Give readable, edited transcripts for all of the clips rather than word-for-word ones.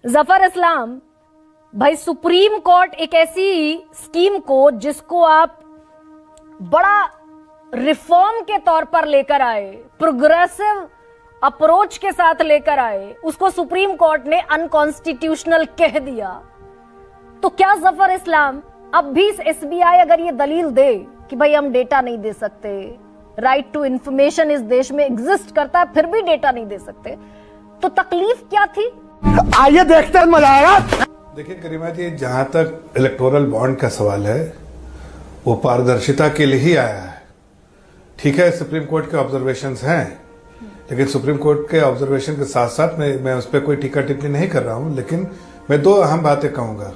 जफर इस्लाम भाई, supreme court एक ऐसी स्कीम को जिसको आप बड़ा रिफॉर्म के तौर पर लेकर आए, प्रोग्रेसिव अप्रोच के साथ लेकर आए, उसको सुप्रीम कोर्ट ने अनकॉन्स्टिट्यूशनल कह दिया। तो क्या जफर इस्लाम अब भी एसबीआई अगर ये दलील दे कि भाई हम डेटा नहीं दे सकते, राइट टू इंफॉर्मेशन इस देश में एग्जिस्ट करता है, फिर भी डेटा नहीं दे सकते, तो तकलीफ क्या थी? आइए देखते हैं, मजा आएगा। देखिए करीमा जी, जहां तक इलेक्टोरल बॉन्ड का सवाल है वो पारदर्शिता के लिए ही आया है। ठीक है, सुप्रीम कोर्ट के ऑब्जर्वेशंस हैं, लेकिन सुप्रीम कोर्ट के ऑब्जर्वेशन के साथ साथ मैं उस पर कोई टीका टिप्पणी नहीं कर रहा हूं, लेकिन मैं दो अहम बातें कहूंगा।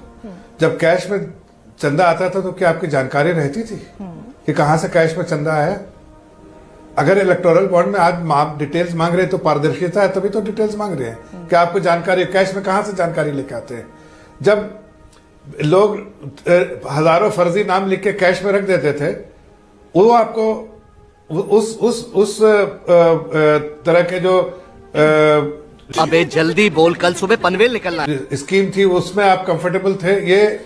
जब कैश में चंदा आता था तो क्या आपकी जानकारी रहती थी कि कहां से कैश में चंदा आया? अगर इलेक्टोरल बॉन्ड में आज आप डिटेल्स मांग रहे हैं तो पारदर्शिता है, तभी तो डिटेल्स मांग रहे हैं कि आपको जानकारी, कैश में कहां से जानकारी लेके आते हैं? जब लोग हजारों फर्जी नाम लिख के कैश में रख देते थे, वो आपको उस तरह के जो अबे जल्दी बोल, कल सुबह पनवेल निकलना स्कीम थी उसमें आप कंफर्टेबल थे? ये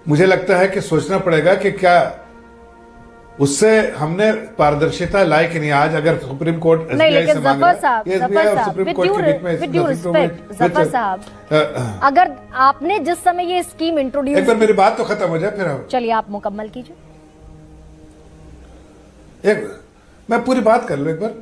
मुझे लगता है कि सोचना पड़ेगा कि क्या उससे हमने पारदर्शिता लाई कि नहीं। आज अगर सुप्रीम कोर्ट नहीं, लेकिन जफर साहब, अगर आपने जिस समय ये स्कीम इंट्रोड्यूस, एक बार मेरी बात तो खत्म हो जाए फिर हम चलिए आप मुकम्मल कीजिए। मैं पूरी बात कर लूं एक बार।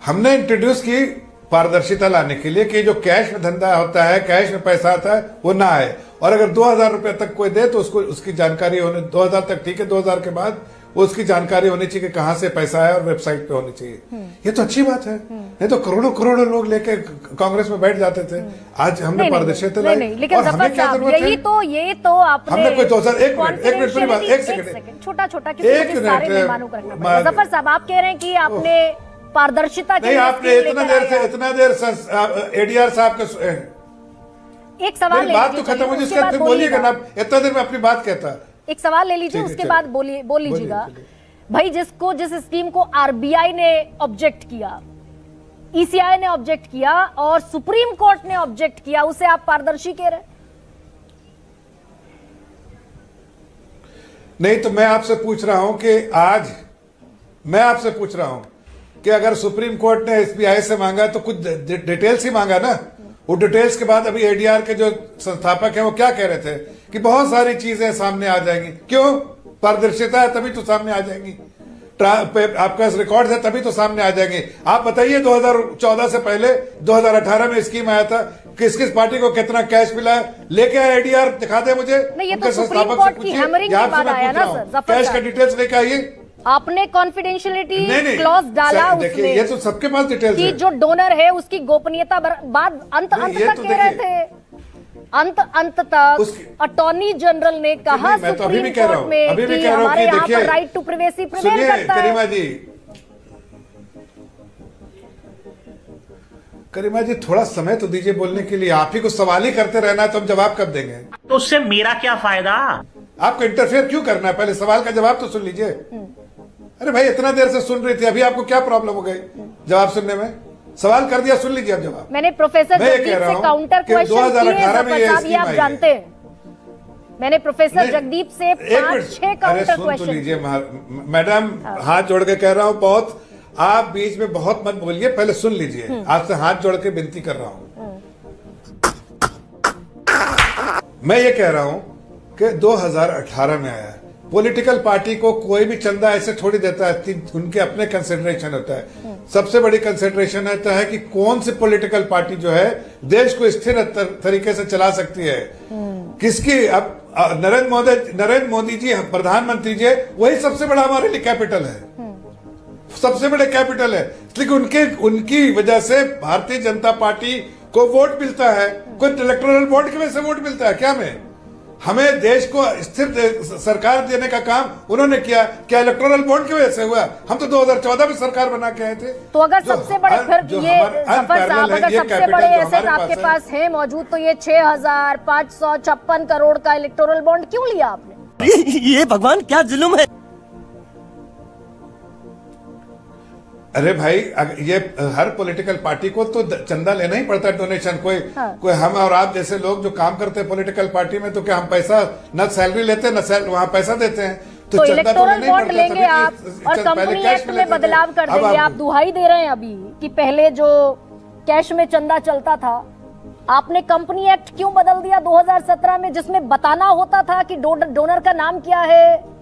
हमने इंट्रोड्यूस की पारदर्शिता लाने के लिए कि जो कैश में धंधा होता है, कैश में पैसा आता है, वो ना आए, और अगर 2000 रुपए तक कोई दे तो उसको उसकी जानकारी होने, 2000 तक ठीक है, 2000 के बाद उसकी जानकारी होनी चाहिए कि कहां से पैसा आया और वेबसाइट पे होनी चाहिए। ये तो अच्छी बात है, नहीं तो करोड़ों करोड़ों लोग लेके कांग्रेस में बैठ जाते थे। आज हमने पारदर्शिता लाई, लेकिन हमें क्या जरूरत है? ये तो आपने हमने कोई 2000 एक मिनट पूरी बात, एक सेकंड, छोटा जफर साहब, आप कह रहे हैं कि आपने पारदर्शिता नहीं, आपने इतना देर एडीआर साहब का एक सवाल, बात तो खत्म हो जिसके बाद बोलिएगा ना, इतना देर में अपनी बात कहता। एक सवाल ले लीजिए, उसके बाद बोल लीजिएगा। भाई, जिस स्कीम को आरबीआई ने ऑब्जेक्ट किया, ईसीआई ने ऑब्जेक्ट किया और सुप्रीम कोर्ट ने ऑब्जेक्ट किया, उसे आप पारदर्शी कह रहे? नहीं, तो मैं आपसे पूछ रहा हूं कि आज मैं आपसे पूछ रहा हूं कि अगर सुप्रीम कोर्ट ने एसबीआई से मांगा तो कुछ डिटेल्स ही मांगा ना। वो डिटेल्स के बाद अभी एडीआर के जो संस्थापक हैं वो क्या कह रहे थे कि बहुत सारी चीजें सामने आ जाएंगी। क्यों? पारदर्शिता है तभी तो सामने आ जाएंगी, आपका रिकॉर्ड है तभी तो सामने आ जाएंगे। आप बताइए 2014 से पहले 2018 में स्कीम आया था, किस किस पार्टी को कितना कैश मिला, लेके आए एडीआर, दिखा दे मुझे। ये तो सुप्रीम कोर्ट की हैमरिंग के बाद आया ना सर। कैश का डिटेल्स लेके आइए। आपने कॉन्फिडेंशियलिटी क्लॉज डाला उसमें, ये तो सबके पास डिटेल्स है कि जो डोनर है उसकी गोपनीयता बाद अंत तक कह रहे थे, अंत तक अटॉर्नी जनरल ने कहा सुप्रीम कोर्ट में कि हमारे यहाँ पर राइट टू प्राइवेसी प्रिवेल करता है। करीमा जी थोड़ा समय तो दीजिए बोलने के लिए, आप ही को सवाल ही करते रहना है तो हम जवाब कब देंगे? तो उससे मेरा क्या फायदा? आपको इंटरफेयर क्यों करना है? पहले सवाल का जवाब तो सुन लीजिए। अरे भाई, इतना देर से सुन रही थी, अभी आपको क्या प्रॉब्लम हो गई जवाब सुनने में? सवाल कर दिया, सुन लीजिए अब जवाब। मैंने प्रोफेसर जगदीप से काउंटर क्वेश्चन 2018 में ये आप जानते हैं। मैंने प्रोफेसर जगदीप से 5-6 काउंटर क्वेश्चन। लीजिए मैडम, हाथ जोड़ के कह रहा हूं, बहुत आप बीच में बहुत मत बोलिए, पहले सुन लीजिए। आपसे हाथ जोड़ के विनती कर रहा हूं। मैं ये कह रहा हूं कि 2018 में आया, पॉलिटिकल पार्टी को कोई भी चंदा ऐसे थोड़ी देता है, उनके अपने कंसिडरेशन होता है। सबसे बड़ी कंसिडरेशन होता है कि कौन सी पॉलिटिकल पार्टी जो है देश को स्थिर तरीके से चला सकती है। किसकी? अब नरेंद्र मोदी जी प्रधानमंत्री जी, वही सबसे बड़ा हमारे लिए कैपिटल है, सबसे बड़े कैपिटल है। लेकिन उनकी वजह से भारतीय जनता पार्टी को वोट मिलता है, कोई इलेक्टोरल बॉन्ड की वजह से वोट मिलता है क्या? हमें देश को स्थिर सरकार देने का काम उन्होंने किया, क्या इलेक्टोरल बॉन्ड की वजह से हुआ? हम तो 2014 में सरकार बना के आए थे। तो अगर सबसे बड़े फिर ये जफर साहब, अगर सबसे बड़े एसेट आपके पास है मौजूद, तो ये 6556 करोड़ का इलेक्टोरल बॉन्ड क्यों लिया आपने? ये भगवान क्या जुल्म है। अरे भाई ये हर पॉलिटिकल पार्टी को तो चंदा लेना ही पड़ता है, डोनेशन। कोई हम और आप जैसे लोग जो काम करते हैं पॉलिटिकल पार्टी में, तो क्या हम पैसा न सैलरी लेते हैं न वहां पैसा देते हैं, तो इलेक्टोरल बॉन्ड लेंगे आप और कंपनी एक्ट में बदलाव कर देंगे। आप दुहाई दे रहे हैं अभी कि पहले जो कैश में चंदा चलता था, आपने कंपनी एक्ट क्यों बदल दिया 2017 में, जिसमें बताना होता था कि डोनर का नाम क्या है,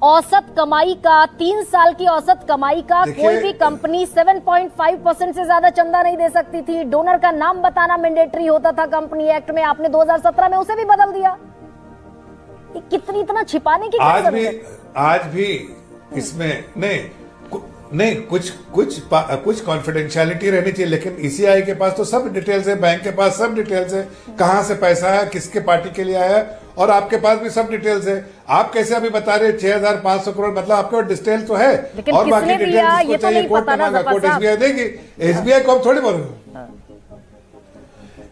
औसत कमाई का, 3 साल की औसत कमाई का। कोई भी कंपनी 7.5% से ज्यादा चंदा नहीं दे सकती थी। डोनर का नाम बताना मैंडेटरी होता था कंपनी एक्ट में, आपने 2017 में उसे भी बदल दिया। कितनी इतना छिपाने की क्या जरूरत है? आज भी इसमें नहीं कुछ कॉन्फिडेंशियलिटी रहनी चाहिए, लेकिन ईसीआई के पास तो सब डिटेल्स है, बैंक के पास सब डिटेल्स है, कहां से पैसा है, किसके पार्टी के लिए आया है, और आपके पास भी सब डिटेल्स है। आप कैसे अभी बता रहे 6,500 करोड़, मतलब आपके पास डिटेल तो है, और बाकी डिटेल्स जिसको चाहिए कोर्ट में मांगा, कोर्ट एसबीआई देगी। एसबीआई को हम थोड़ी बोल,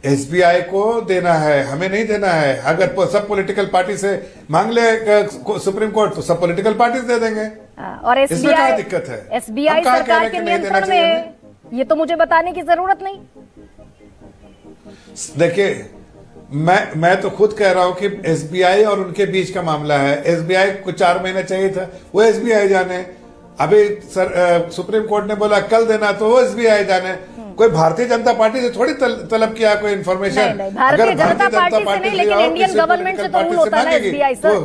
एसबीआई को देना है, हमें नहीं देना है। अगर सब पॉलिटिकल पार्टी से मांग ले सुप्रीम कोर्ट, तो सब पॉलिटिकल पार्टी से दे देंगे। और इसमें क्या दिक्कत है? एसबीआई सरकार के नियंत्रण में है, ये तो मुझे बताने की जरूरत नहीं। देखिए, मैं तो खुद कह रहा हूं कि एसबीआई और उनके बीच का मामला है। एसबीआई को 4 महीने चाहिए था, वो एसबीआई जाने। अभी सुप्रीम कोर्ट ने बोला कल देना, तो वो एसबीआई जाने। कोई भारतीय जनता पार्टी से थोड़ी तलब किया कोई इन्फॉर्मेशन। भारतीय जनता पार्टी से नहीं, लेकिन इंडियन गवर्नमेंट से तो रूल होता है एसबीआई सर,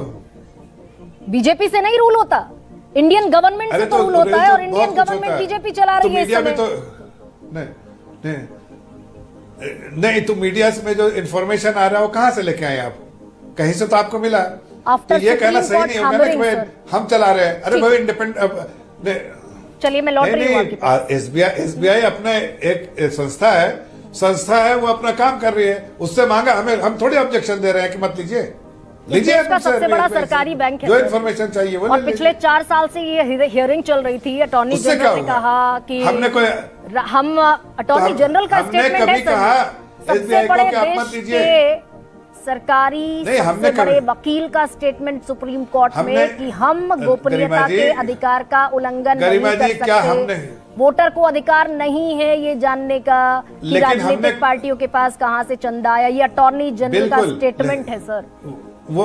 बीजेपी से नहीं रूल होता, इंडियन गवर्नमेंट से तो रूल होता है, और इंडियन गवर्नमेंट बीजेपी चला रही है इस समय। नहीं, तो मीडिया में जो इन्फॉर्मेशन आ रहा है वो कहां से लेके आए आप? कहीं से तो आपको मिला। तो ये कहना सही नहीं होगा ना कि हम चला रहे हैं। अरे भाई इंडिपेंडेंट, चलिए मैं लौट रही हूं। एसबीआई अपने एक संस्था है, वो अपना काम कर रही है, उससे मांगा, हम थोड़ी ऑब्जेक्शन दे रहे हैं कि मत लीजिए इसका सबसे बड़ा सरकारी बैंक है, जो इन्फॉर्मेशन चाहिए वो। और पिछले 4 साल से ये हियरिंग चल रही थी। अटॉर्नी जनरल ने कहा कि हम अटॉर्नी जनरल का स्टेटमेंट है सर, सबसे बड़े देश के सरकारी सबसे बड़े वकील का स्टेटमेंट सुप्रीम कोर्ट में कि हम गोपनीयता के अधिकार का उल्लंघन नहीं कर सकते। वोटर को अधिकार नहीं है ये जानने का कि राजनीतिक पार्टियों के पास कहां से चंदा आया। ये अटॉर्नी जनरल का स्टेटमेंट है सर। वो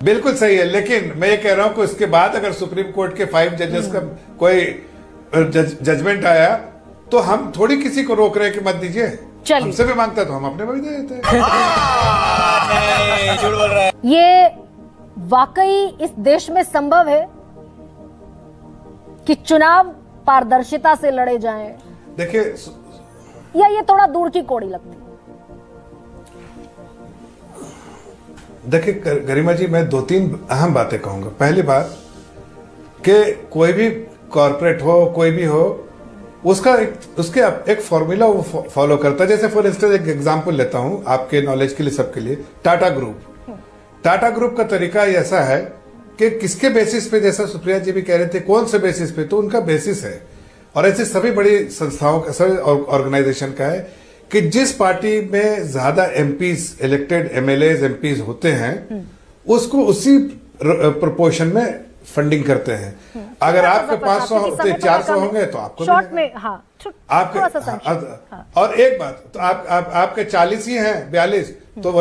बिल्कुल सही है, लेकिन मैं ये कह रहा हूं कि उसके बाद अगर सुप्रीम कोर्ट के 5 जजेस का कोई जजमेंट आया, तो हम थोड़ी किसी को रोक रहे हैं कि मत दीजिए। हमसे भी मांगता तो हम अपने में भी दे देते हैं। ये वाकई इस देश में संभव है कि चुनाव पारदर्शिता से लड़े जाएं? देखिए, या ये थोड़ा दूर की कौड़ी लगती है? देखिए गरिमा जी, मैं 2-3 अहम बातें कहूंगा। पहली बात कि कोई भी कॉर्पोरेट हो, कोई भी हो, उसका एक फॉर्मूला वो फॉलो करता है। जैसे फॉर इंस्टेंस एक एग्जांपल लेता हूं आपके नॉलेज के लिए, सबके लिए। टाटा ग्रुप का तरीका ऐसा है कि किसके बेसिस पे, जैसा सुप्रिया जी भी कह रहे थे, कौन से बेसिस पे, तो उनका बेसिस है, और ऐसी सभी बड़ी संस्थाओं का, सभी ऑर्गेनाइजेशन का है कि जिस पार्टी में ज्यादा एमपीज, इलेक्टेड एमएलएज, एमपीज होते हैं, उसको उसी प्रोपोर्शन में फंडिंग करते हैं। अगर आपके 500 400 होंगे तो आपको शॉर्ट में, हाँ, आपके, और एक बात, तो आपके 40 ही हैं, 42, तो